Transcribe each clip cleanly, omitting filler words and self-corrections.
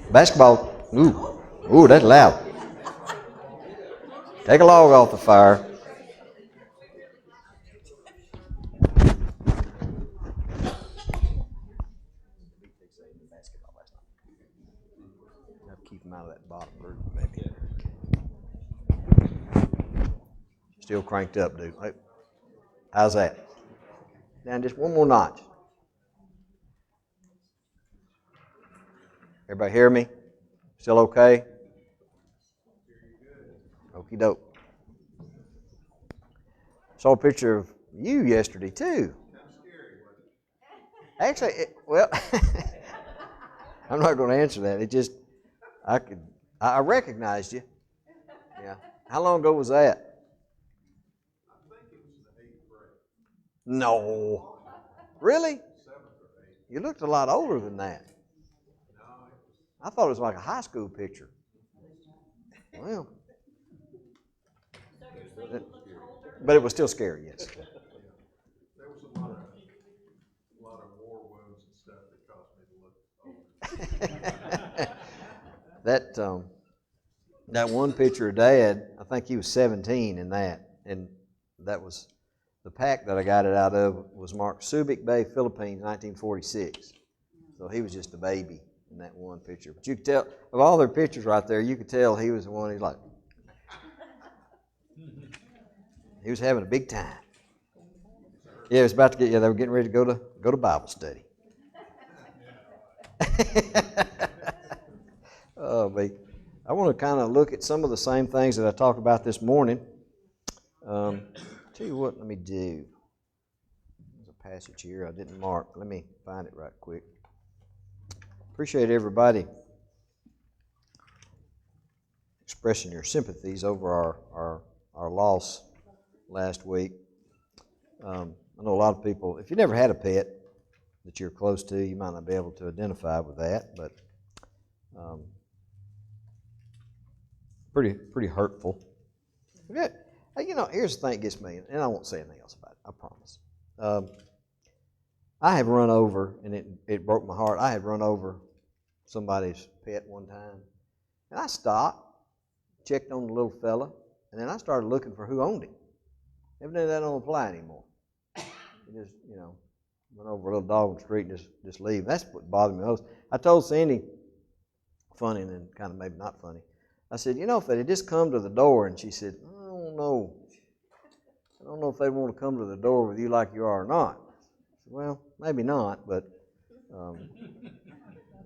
Basketball. Ooh, that's loud. Take a log off the fire. Keep them out of that bottom group, maybe. Still cranked up, dude. How's that? Down just one more notch. Everybody hear me? Still okay? Okie doke. Saw a picture of you yesterday too. Actually, I'm not going to answer that. It just, I recognized you. Yeah. How long ago was that? I think it was in the 8th grade. No. Really? 7th or 8th. You looked a lot older than that. No, it was. I thought it was like a high school picture. Well. But it was still scary, yes. Yeah. There was a lot of war wounds and stuff that caused me to look older. That one picture of Dad, I think he was 17 in that, and that was the pack that I got it out of was marked Subic Bay, Philippines, 1946. So he was just a baby in that one picture. But you could tell, of all their pictures right there, you could tell he was the one. He's like, he was having a big time. Yeah, it was about to get. Yeah, they were getting ready to go to Bible study. Oh, but I want to kind of look at some of the same things that I talked about this morning. Tell you what, let me do. There's a passage here I didn't mark. Let me find it right quick. Appreciate everybody expressing your sympathies over our loss last week. I know a lot of people, if you never had a pet that you're close to, you might not be able to identify with that, but pretty hurtful. You know, here's the thing that gets me, and I won't say anything else about it, I promise. I have run over, and it broke my heart, I had run over somebody's pet one time, and I stopped, checked on the little fella, and then I started looking for who owned him. Evidently that don't apply anymore. You just, went over a little dog on the street and just leave. That's what bothered me most. I told Cindy, funny and then kind of maybe not funny, I said, if they had just come to the door, and she said, I don't know if they want to come to the door with you like you are or not. Well, maybe not, but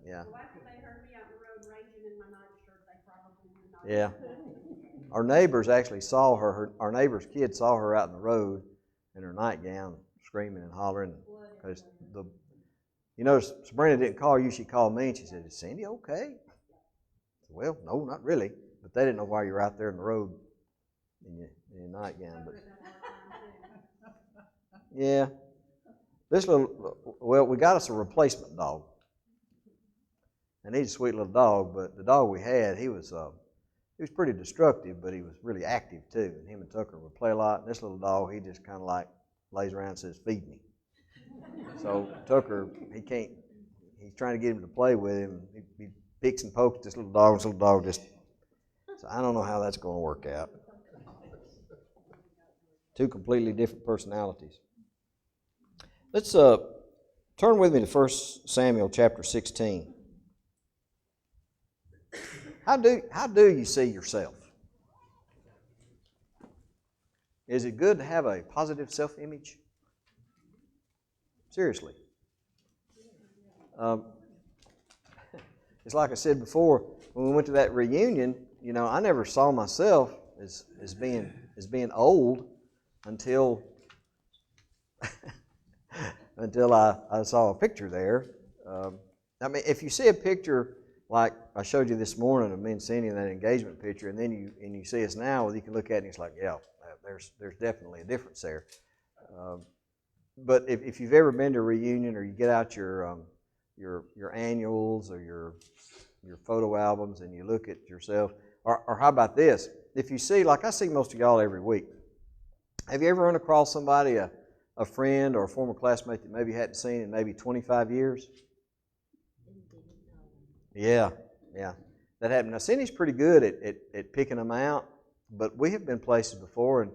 yeah. Well, after they heard me out in the road raging in my nightshirt, they probably would not. Yeah. Our neighbors actually saw her. Our neighbor's kid saw her out in the road in her nightgown, screaming and hollering. Because Sabrina didn't call you; she called me, and she said, "Is Cindy okay?" I said, well, no, not really. But they didn't know why you were out there in the road in your nightgown. But yeah, we got us a replacement dog, and he's a sweet little dog. But the dog we had, he was pretty destructive, but he was really active too. And him and Tucker would play a lot. And this little dog, he just kind of like lays around and says, "Feed me." So Tucker, he's trying to get him to play with him. He picks and pokes this little dog, and this little dog just, so I don't know how that's going to work out. Two completely different personalities. Let's turn with me to 1 Samuel chapter 16. How do you see yourself? Is it good to have a positive self-image? Seriously. It's like I said before, when we went to that reunion, I never saw myself as being old until until I saw a picture there. If you see a picture like I showed you this morning of me and Cindy in that engagement picture, and then you see us now, well, you can look at it and it's like, yeah, there's definitely a difference there. But if you've ever been to a reunion, or you get out your annuals or your photo albums and you look at yourself, or how about this? If you see, like I see most of y'all every week, have you ever run across somebody, a friend or a former classmate that maybe you hadn't seen in maybe 25 years? Yeah. That happened. Now, Cindy's pretty good at picking them out, but we have been places before,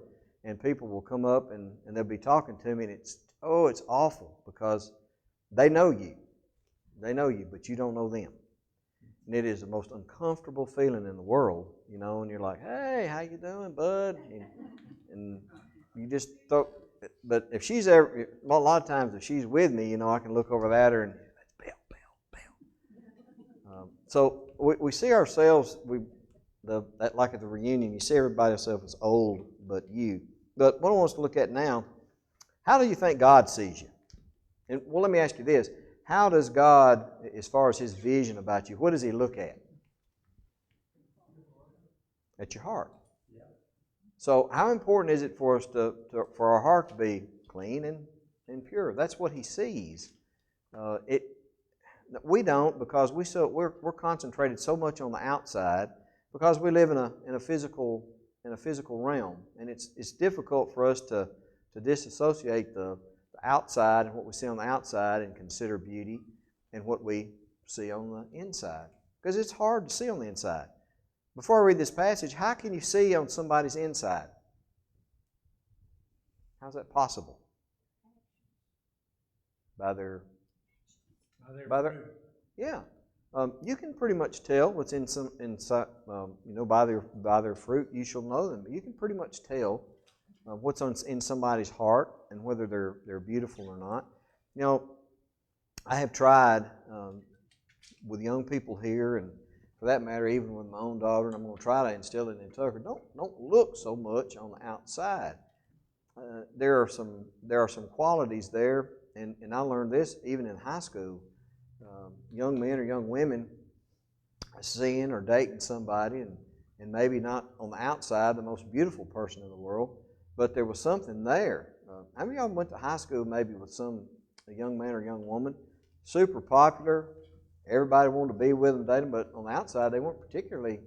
and people will come up and they'll be talking to me, and it's awful because they know you. They know you, but you don't know them. And it is the most uncomfortable feeling in the world, and you're like, "Hey, how you doing, bud?" And you just throw. But if she's ever, a lot of times if she's with me, I can look over at her and bell. So we see ourselves, like at the reunion, you see everybody else as old but you. But what I want us to look at now, how do you think God sees you? And let me ask you this. How does God, as far as His vision about you, what does He look at? At your heart. So how important is it for us for our heart to be clean and pure? That's what He sees. We don't, because we're concentrated so much on the outside, because we live in a physical realm, and it's difficult for us to disassociate the outside and what we see on the outside and consider beauty and what we see on the inside, because it's hard to see on the inside. Before I read this passage, how can you see on somebody's inside? How's that possible? By their yeah. You can pretty much tell what's inside. By their fruit you shall know them. But you can pretty much tell what's in somebody's heart and whether they're beautiful or not. I have tried with young people here, and for that matter, even with my own daughter, and I'm going to try to instill it in Tucker. Don't look so much on the outside. There are some qualities there, and I learned this even in high school. Young men or young women seeing or dating somebody, and maybe not on the outside the most beautiful person in the world, but there was something there. How many of y'all went to high school maybe with a young man or young woman, super popular, everybody wanted to be with them, date them, but on the outside they weren't particularly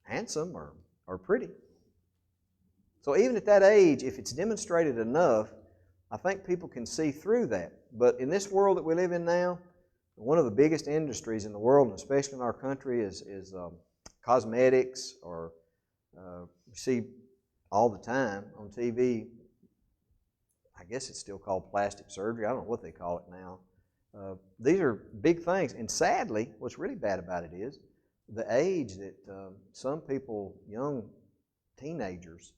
handsome or pretty. So even at that age, if it's demonstrated enough, I think people can see through that. But in this world that we live in now, one of the biggest industries in the world, and especially in our country, is cosmetics, or you see all the time on TV. I guess it's still called plastic surgery. I don't know what they call it now. These are big things. And sadly, what's really bad about it is the age that some people, young teenagers,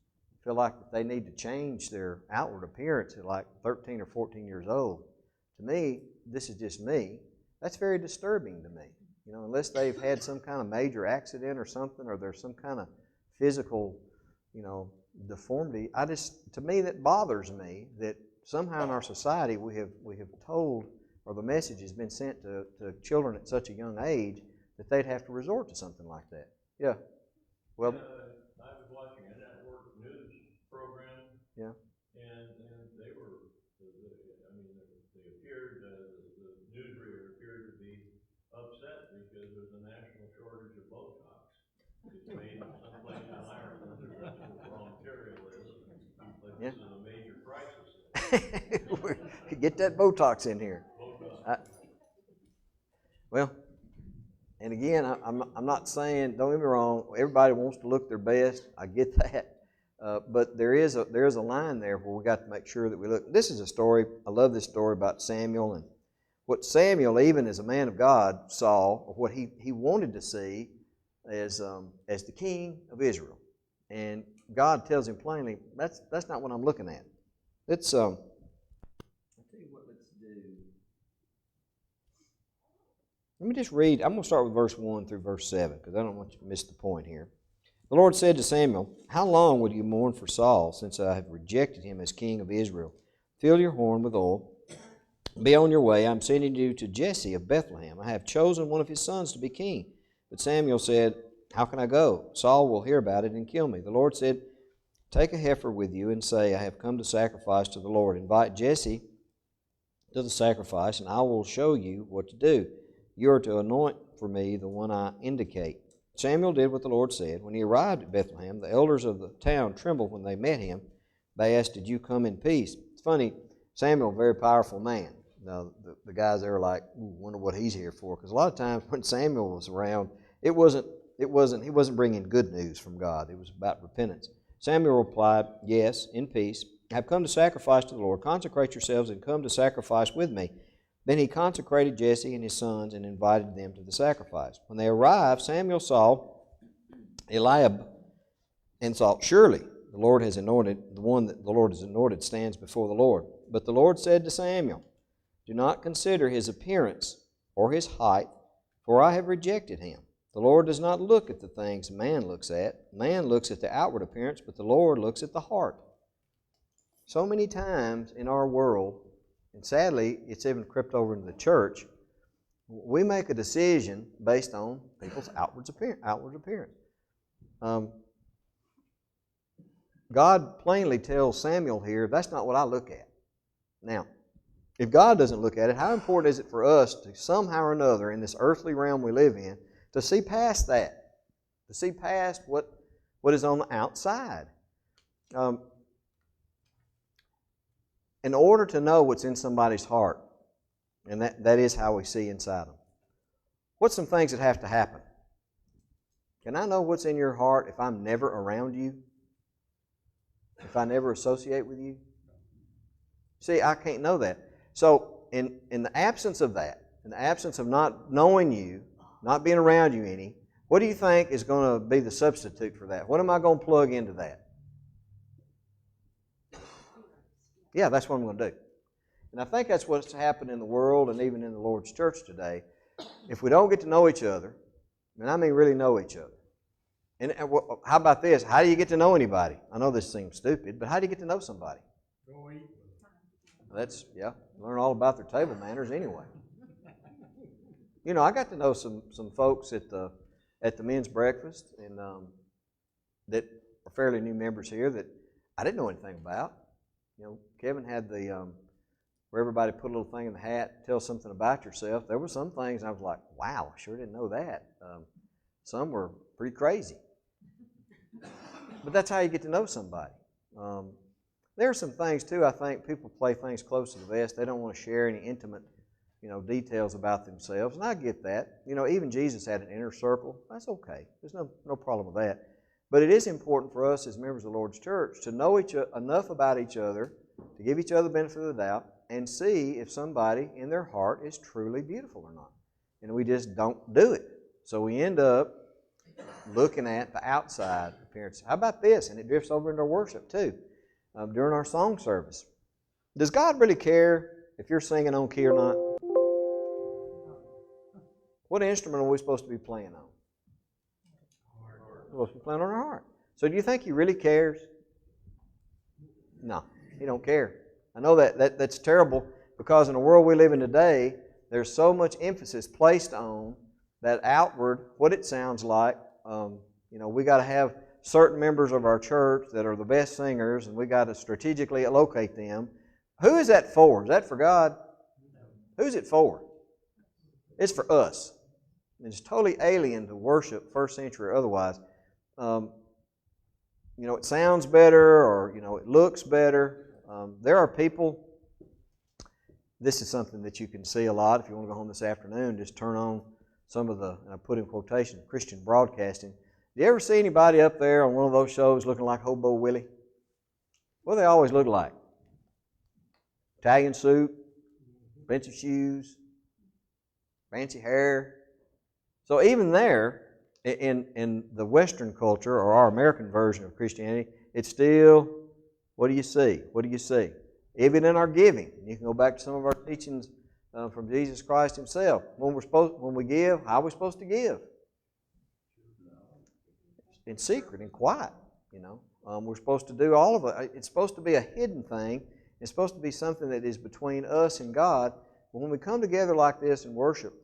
feel like they need to change their outward appearance at like 13 or 14 years old. To me, this is just me. That's very disturbing to me. You know, unless they've had some kind of major accident or something, or there's some kind of physical, you know, deformity. To me, that bothers me that somehow in our society we have told, or the message has been sent to children at such a young age that they'd have to resort to something like that. Yeah. Well. I was watching a network news program. Yeah. And they were, I mean, they appeared, the newsreader appeared to be upset because there's a national shortage of Botox. It's made someplace in Ireland, or that's where the raw material is, but Yeah. this is a major crisis. Get that Botox in here. Botox. Well, and again, I'm not saying, don't get me wrong, everybody wants to look their best. I get that. But there is a line there where we got to make sure that we look. This is a story, I love this story about Samuel, and what Samuel, even as a man of God, saw, or what he wanted to see as the king of Israel. And God tells him plainly, that's not what I'm looking at. It's I'll tell you what, let's do. Let me just read. I'm going to start with verse 1 through verse 7 because I don't want you to miss the point here. The Lord said to Samuel, "How long will you mourn for Saul, since I have rejected him as king of Israel? Fill your horn with oil. Be on your way. I'm sending you to Jesse of Bethlehem. I have chosen one of his sons to be king." But Samuel said, "How can I go? Saul will hear about it and kill me." The Lord said, "Take a heifer with you and say, I have come to sacrifice to the Lord. Invite Jesse to the sacrifice, and I will show you what to do. You are to anoint for me the one I indicate." Samuel did what the Lord said. When he arrived at Bethlehem, the elders of the town trembled when they met him. They asked, "Did you come in peace?" It's funny, Samuel, a very powerful man. Now, the guys there are like, wonder what he's here for. Because a lot of times when Samuel was around, he wasn't bringing good news from God. It was about repentance. Samuel replied, "Yes, in peace. I have come to sacrifice to the Lord. Consecrate yourselves and come to sacrifice with me." Then he consecrated Jesse and his sons and invited them to the sacrifice. When they arrived, Samuel saw Eliab and thought, "Surely the Lord has anointed, the one that the Lord has anointed stands before the Lord." But the Lord said to Samuel, "Do not consider his appearance or his height, for I have rejected him. The Lord does not look at the things man looks at. Man looks at the outward appearance, but the Lord looks at the heart." So many times in our world, and sadly, it's even crept over into the church, we make a decision based on people's outward appearance. God plainly tells Samuel here, that's not what I look at. Now, if God doesn't look at it, how important is it for us to somehow or another in this earthly realm we live in to see past that, to see past what is on the outside? In order to know what's in somebody's heart, and that is how we see inside them, what's some things that have to happen? Can I know what's in your heart if I'm never around you? If I never associate with you? See, I can't know that. So, in the absence of that, in the absence of not knowing you, not being around you any, what do you think is going to be the substitute for that? What am I going to plug into that? Yeah, that's what I'm going to do. And I think that's what's happened in the world and even in the Lord's church today. If we don't get to know each other, and I mean really know each other. And how about this? How do you get to know anybody? I know this seems stupid, but how do you get to know somebody? Go eat. Learn all about their table manners anyway. You know, I got to know some folks at the men's breakfast, and that are fairly new members here that I didn't know anything about. You know, Kevin had the where everybody put a little thing in the hat, tell something about yourself. There were some things I was like, wow, I sure didn't know that. Some were pretty crazy. But that's how you get to know somebody. There are some things, too, I think people play things close to the vest. They don't want to share any intimate, details about themselves, and I get that. Even Jesus had an inner circle. That's okay. There's no problem with that. But it is important for us as members of the Lord's church to know enough about each other, to give each other the benefit of the doubt, and see if somebody in their heart is truly beautiful or not. And we just don't do it. So we end up looking at the outside appearance. appearances. How about this? And it drifts over into worship too, during our song service. Does God really care if you're singing on key or not? What instrument are we supposed to be playing on? We're supposed to be playing on our heart. So do you think He really cares? No, He don't care. I know that's terrible, because in the world we live in today, there's so much emphasis placed on that outward, what it sounds like. We got to have certain members of our church that are the best singers, and we got to strategically locate them. Who is that for? Is that for God? Who's it for? It's for us. It's totally alien to worship, first century or otherwise. It sounds better, or it looks better. There are people. This is something that you can see a lot. If you want to go home this afternoon, just turn on some of the, and I put in quotation, Christian broadcasting. Do you ever see anybody up there on one of those shows looking like Hobo Willie? What do they always look like? Italian suit, expensive shoes, fancy hair. So even there, in the Western culture, or our American version of Christianity, it's still, what do you see? What do you see? Even in our giving. You can go back to some of our teachings from Jesus Christ Himself. When we give, how are we supposed to give? In secret, in quiet. We're supposed to do all of it. It's supposed to be a hidden thing. It's supposed to be something that is between us and God. But when we come together like this and worship,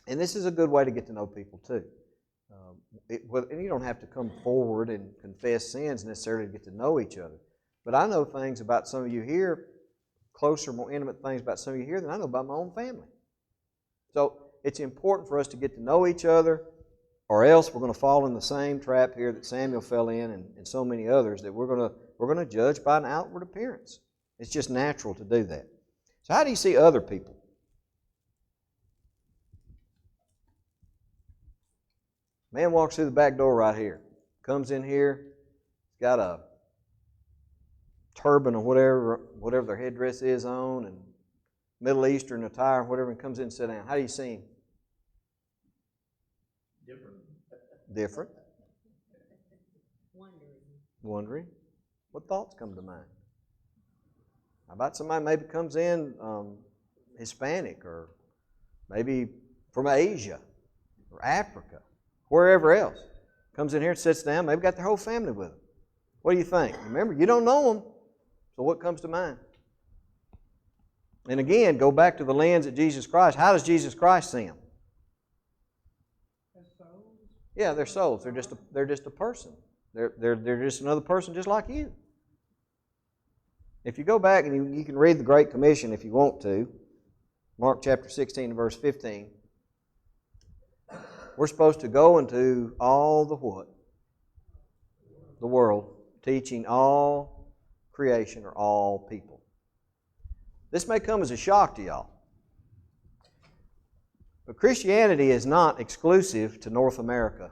and this is a good way to get to know people too. And you don't have to come forward and confess sins necessarily to get to know each other. But I know things about some of you here, closer, more intimate things about some of you here than I know about my own family. So it's important for us to get to know each other, or else we're going to fall in the same trap here that Samuel fell in, and so many others, that we're going to judge by an outward appearance. It's just natural to do that. So how do you see other people? Man walks through the back door right here. Comes in here. Got a turban or whatever their headdress is on, and Middle Eastern attire, whatever, and comes in and sits down. How do you see him? Different. Wondering. What thoughts come to mind? How about somebody maybe comes in Hispanic, or maybe from Asia or Africa, wherever else. Comes in here and sits down, maybe got their whole family with them. What do you think? Remember, you don't know them, so what comes to mind? And again, go back to the lens of Jesus Christ. How does Jesus Christ see them? Yeah, they're souls. They're just a person. They're just another person just like you. If you go back, and you can read the Great Commission if you want to, Mark chapter 16 verse 15, we're supposed to go into all the what? The world, teaching all creation, or all people. This may come as a shock to y'all, but Christianity is not exclusive to North America.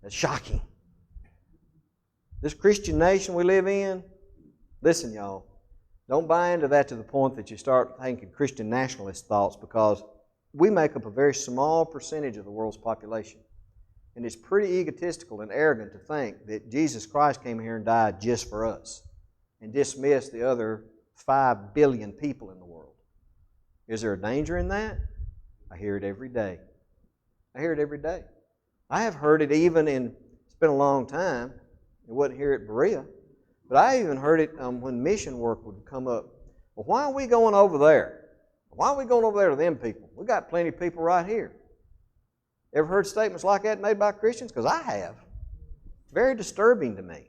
That's shocking. This Christian nation we live in, listen, y'all, don't buy into that to the point that you start thinking Christian nationalist thoughts, because we make up a very small percentage of the world's population. And it's pretty egotistical and arrogant to think that Jesus Christ came here and died just for us and dismissed the other 5 billion people in the world. Is there a danger in that? I hear it every day. I hear it every day. I have heard it even it's been a long time. It wasn't here at Berea. But I even heard it when mission work would come up. Well, why are we going over there? Why are we going over there to them people? We got plenty of people right here. Ever heard statements like that made by Christians? Because I have. Very disturbing to me.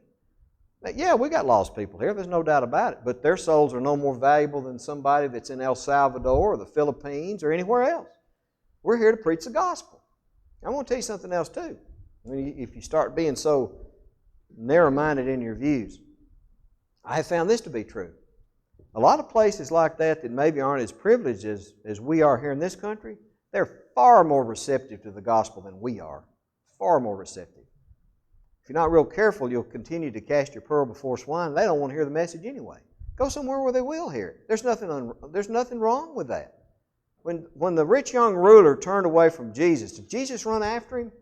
Now, yeah, we got lost people here. There's no doubt about it. But their souls are no more valuable than somebody that's in El Salvador or the Philippines or anywhere else. We're here to preach the gospel. I want to tell you something else too. I mean, if you start being so narrow-minded in your views, I have found this to be true. A lot of places like that maybe aren't as privileged as we are here in this country, they're far more receptive to the gospel than we are. Far more receptive. If you're not real careful, you'll continue to cast your pearl before swine. They don't want to hear the message anyway. Go somewhere where they will hear it. There's nothing wrong with that. When the rich young ruler turned away from Jesus, did Jesus run after him?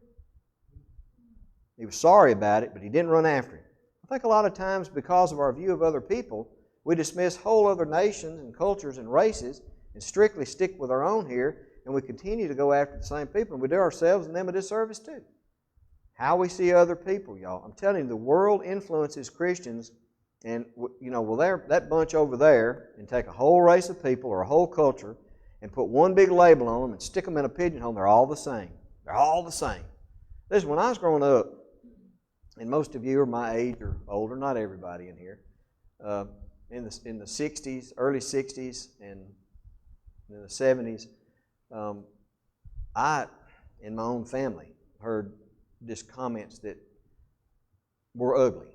He was sorry about it, but he didn't run after him. I think a lot of times because of our view of other people, we dismiss whole other nations and cultures and races and strictly stick with our own here, and we continue to go after the same people, and we do ourselves and them a disservice too. How we see other people, y'all. I'm telling you, the world influences Christians, and that bunch over there, and take a whole race of people or a whole culture and put one big label on them and stick them in a pigeonhole, and they're all the same. They're all the same. Listen, when I was growing up, and most of you are my age or older, not everybody in here, in the 60s, early 60s, and in the 70s, I, in my own family, heard just comments that were ugly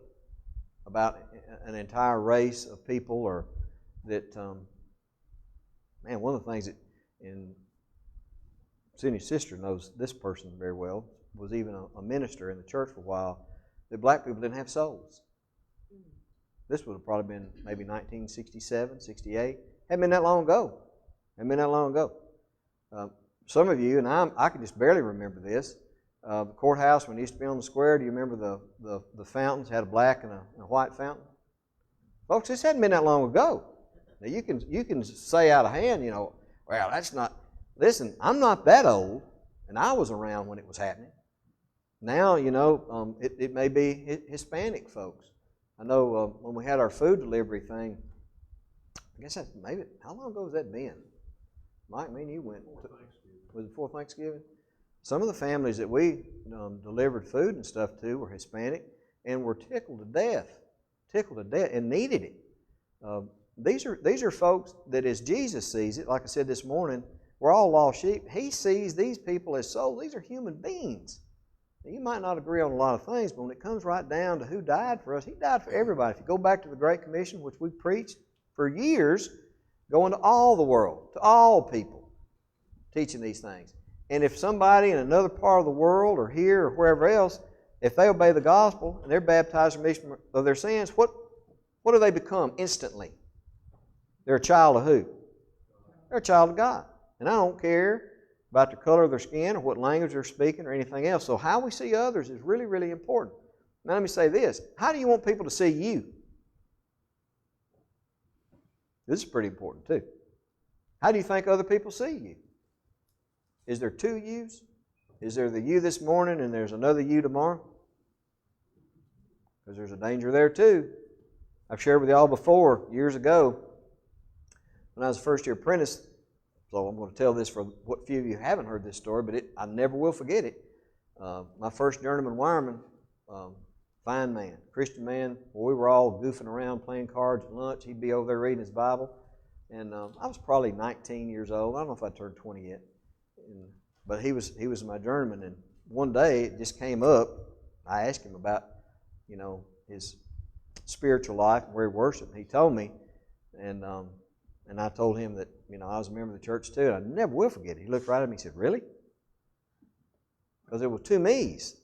about an entire race of people, or that, one of the things that, and Cindy's sister knows this person very well, was even a minister in the church for a while, that black people didn't have souls. This would have probably been maybe 1967, 68. Hadn't been that long ago. Some of you, and I can just barely remember this, the courthouse when it used to be on the square, do you remember the fountains had a black and a white fountain? Folks, this hadn't been that long ago. Now you can say out of hand, well, that's not, listen, I'm not that old, and I was around when it was happening. Now, it may be Hispanic folks. I know when we had our food delivery thing, I guess that's maybe, how long ago has that been? Mike, me and you went. Was it before Thanksgiving? Some of the families that we delivered food and stuff to were Hispanic and were tickled to death, and needed it. These are folks that, as Jesus sees it, like I said this morning, we're all lost sheep. He sees these people as souls. These are human beings. Now, you might not agree on a lot of things, but when it comes right down to who died for us, He died for everybody. If you go back to the Great Commission, which we preached for years, go into all the world, to all people, teaching these things. And if somebody in another part of the world or here or wherever else, if they obey the gospel and they're baptized for remission of their sins, what do they become instantly? They're a child of who? They're a child of God. And I don't care about the color of their skin or what language they're speaking or anything else. So how we see others is really, really important. Now let me say this. How do you want people to see you? This is pretty important too. How do you think other people see you? Is there two yous? Is there the you this morning and there's another you tomorrow? Because there's a danger there too. I've shared with y'all before, years ago, when I was a first-year apprentice, so I'm going to tell this for what few of you haven't heard this story, but I never will forget it. My first journeyman wireman, fine man, Christian man, we were all goofing around playing cards at lunch. He'd be over there reading his Bible. And I was probably 19 years old. I don't know if I turned 20 yet. But he was my journeyman. And one day it just came up. I asked him about, his spiritual life and where he worshiped. And he told me, and I told him that, I was a member of the church too. And I never will forget it. He looked right at me and said, "Really?" Because there were two me's.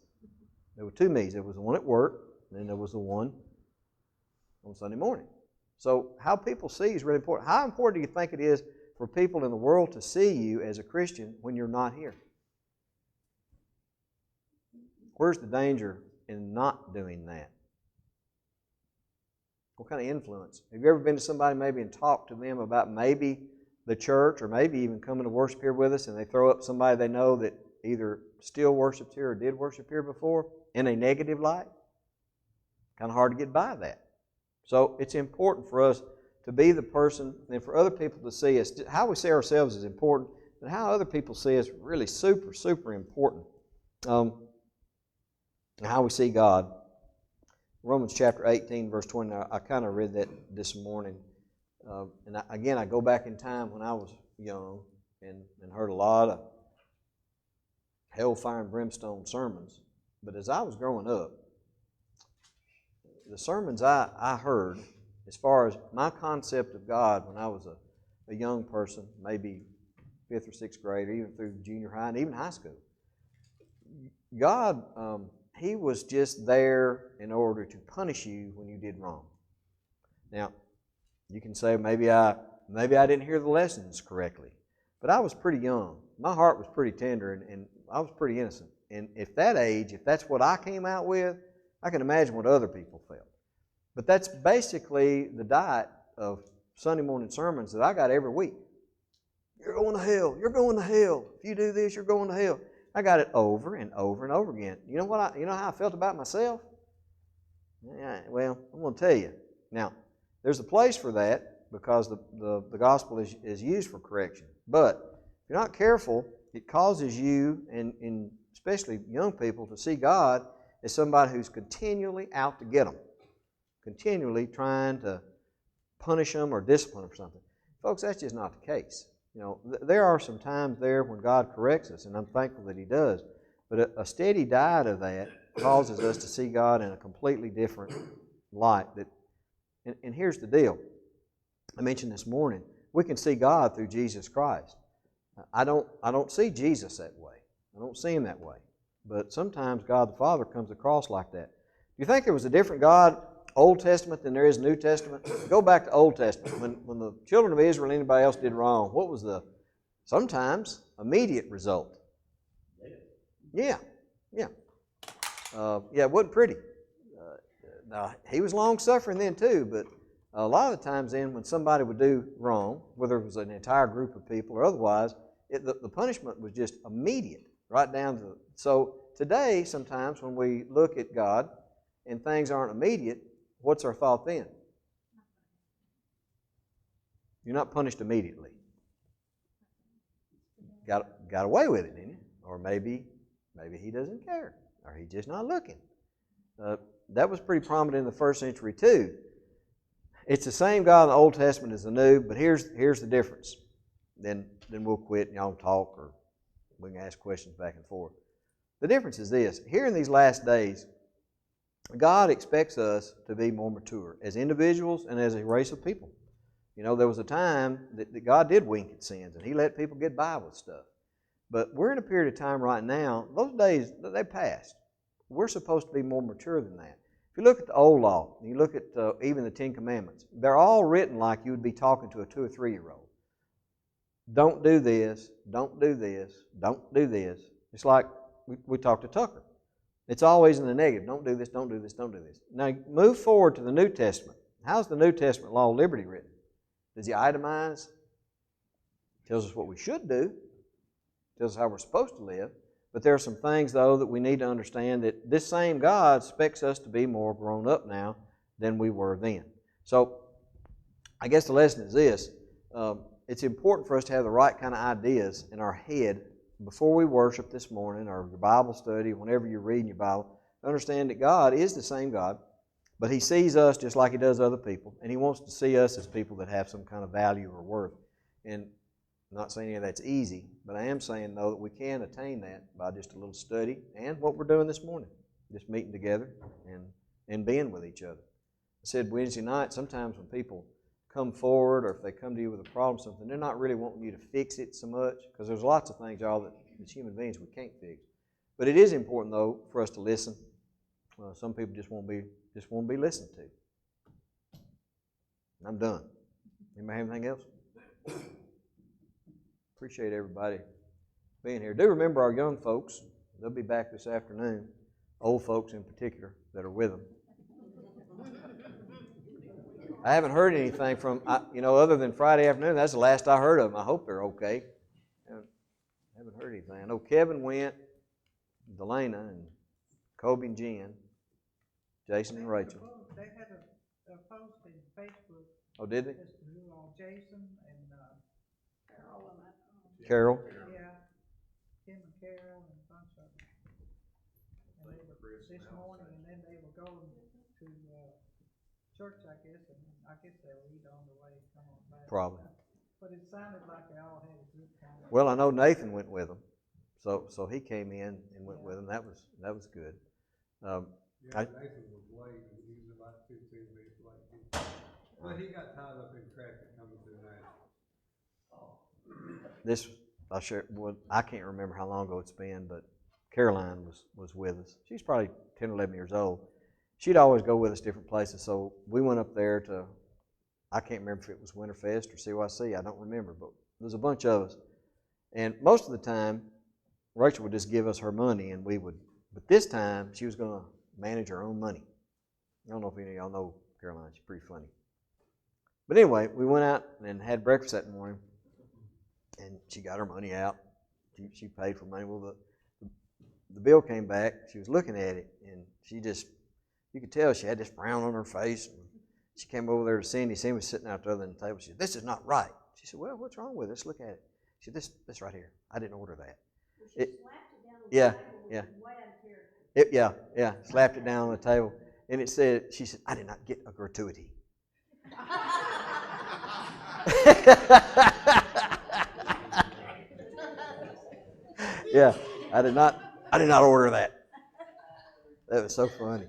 There were two me's. There was the one at work, and then there was the one on Sunday morning. So how people see you is really important. How important do you think it is for people in the world to see you as a Christian when you're not here? Where's the danger in not doing that? What kind of influence? Have you ever been to somebody maybe and talked to them about maybe the church or maybe even coming to worship here with us, and they throw up somebody they know that either still worships here or did worship here before in a negative light? Kind of hard to get by that. So it's important for us to be the person, and for other people to see us. How we see ourselves is important, but how other people see us is really super, super important. How we see God. Romans chapter 18, verse 20. I kind of read that this morning. And I go back in time when I was young and heard a lot of hellfire and brimstone sermons. But as I was growing up, the sermons I heard, as far as my concept of God when I was a young person, maybe 5th or 6th grade, or even through junior high and even high school, God, He was just there in order to punish you when you did wrong. Now, you can say maybe I didn't hear the lessons correctly, but I was pretty young. My heart was pretty tender, and I was pretty innocent. And if that age, if that's what I came out with, I can imagine what other people felt. But that's basically the diet of Sunday morning sermons that I got every week. You're going to hell. You're going to hell. If you do this, you're going to hell. I got it over and over and over again. You know how I felt about myself? Yeah, well, I'm going to tell you. Now, there's a place for that because the gospel is used for correction. But if you're not careful, it causes you, and especially young people, to see God as somebody who's continually out to get them, continually trying to punish them or discipline them for something. Folks, that's just not the case. There are some times there when God corrects us, and I'm thankful that He does. But a steady diet of that causes us to see God in a completely different light. And here's the deal. I mentioned this morning, we can see God through Jesus Christ. I don't see Jesus that way. I don't see Him that way. But sometimes God the Father comes across like that. Do you think there was a different God, Old Testament, than there is New Testament? Go back to Old Testament. When the children of Israel and anybody else did wrong, what was the sometimes immediate result? Yeah. It wasn't pretty. Now, He was long-suffering then too, but a lot of the times then when somebody would do wrong, whether it was an entire group of people or otherwise, the punishment was just immediate, right down to... So today, sometimes when we look at God and things aren't immediate, what's our thought then? You're not punished immediately. Got away with it, didn't you? Or maybe He doesn't care, or He's just not looking. That was pretty prominent in the first century too. It's the same God in the Old Testament as the New, but here's the difference. Then we'll quit and y'all talk, or we can ask questions back and forth. The difference is this. Here in these last days, God expects us to be more mature as individuals and as a race of people. There was a time that God did wink at sins, and He let people get by with stuff. But we're in a period of time right now, those days, they passed. We're supposed to be more mature than that. If you look at the old law, and you look at even the Ten Commandments, they're all written like you would be talking to a 2 or 3-year-old. Don't do this, don't do this, don't do this. It's like we talk to Tucker. It's always in the negative. Don't do this, don't do this, don't do this. Now, move forward to the New Testament. How's the New Testament law of liberty written? Does He itemize? Tells us what we should do. Tells us how we're supposed to live. But there are some things, though, that we need to understand that this same God expects us to be more grown up now than we were then. So, I guess the lesson is this. It's important for us to have the right kind of ideas in our head before we worship this morning or your Bible study, whenever you're reading your Bible, to understand that God is the same God, but He sees us just like He does other people, and He wants to see us as people that have some kind of value or worth. And I'm not saying any of that's easy, but I am saying, though, that we can attain that by just a little study and what we're doing this morning, just meeting together and being with each other. I said Wednesday night, sometimes when people come forward or if they come to you with a problem or something, they're not really wanting you to fix it so much because there's lots of things, y'all, that as human beings we can't fix. But it is important, though, for us to listen. Some people just won't be listened to. And I'm done. Anybody have anything else? Appreciate everybody being here. Do remember our young folks. They'll be back this afternoon. Old folks in particular that are with them. I haven't heard anything from, other than Friday afternoon. That's the last I heard of them. I hope they're okay. I haven't heard anything. I know Kevin went, Delana and Kobe and Jen, Jason and Rachel. They had a post in Facebook. Oh, did they? Jason and Carol. Yeah, Tim and Carol and a bunch of them. And they were this morning, and then they were going to church, I guess, and I guess they'll eat on the way, come on back. Probably. But it sounded like they all had a good time. Well, I know Nathan went with them, so he came in and went with them. That was good. Nathan was late. He was about 15 minutes late. But he got tied up in traffic coming through Nashville. I can't remember how long ago it's been, but Caroline was with us. She's probably 10 or 11 years old. She'd always go with us different places, so we went up there to, I can't remember if it was Winterfest or CYC, I don't remember, but there's a bunch of us. And most of the time, Rachel would just give us her money and we would, but this time she was going to manage her own money. I don't know if any of y'all know Caroline. She's pretty funny. But anyway, we went out and had breakfast that morning, and she got her money out. She paid for money. Well, the bill came back. She was looking at it, and you could tell she had this frown on her face. And she came over there to Cindy. Cindy was sitting out there on the table. She said, "This is not right." She said, "Well, what's wrong with it? Let's look at it." She said, "This right here. I didn't order that." She slapped it down on the Yeah, table with yeah. way out of character. Yeah, slapped it down on the table. And it said, she said, "I did not get a gratuity." Yeah, I did not order that. That was so funny.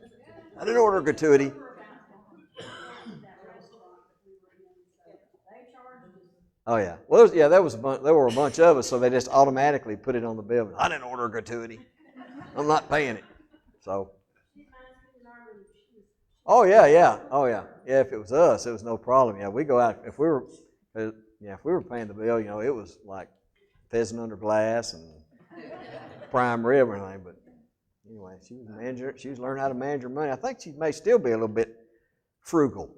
I didn't order a gratuity. That restaurant that we were in, so they charged us. Oh yeah. Well, there were a bunch of us, so they just automatically put it on the bill. I didn't order a gratuity. I'm not paying it. So. She's nice, and our money, she was. Oh yeah. Yeah, if it was us, it was no problem. Yeah, we go out if we were paying the bill, it was like pheasant under glass and prime rib or anything. But anyway, she was learning how to manage her money. I think she may still be a little bit frugal.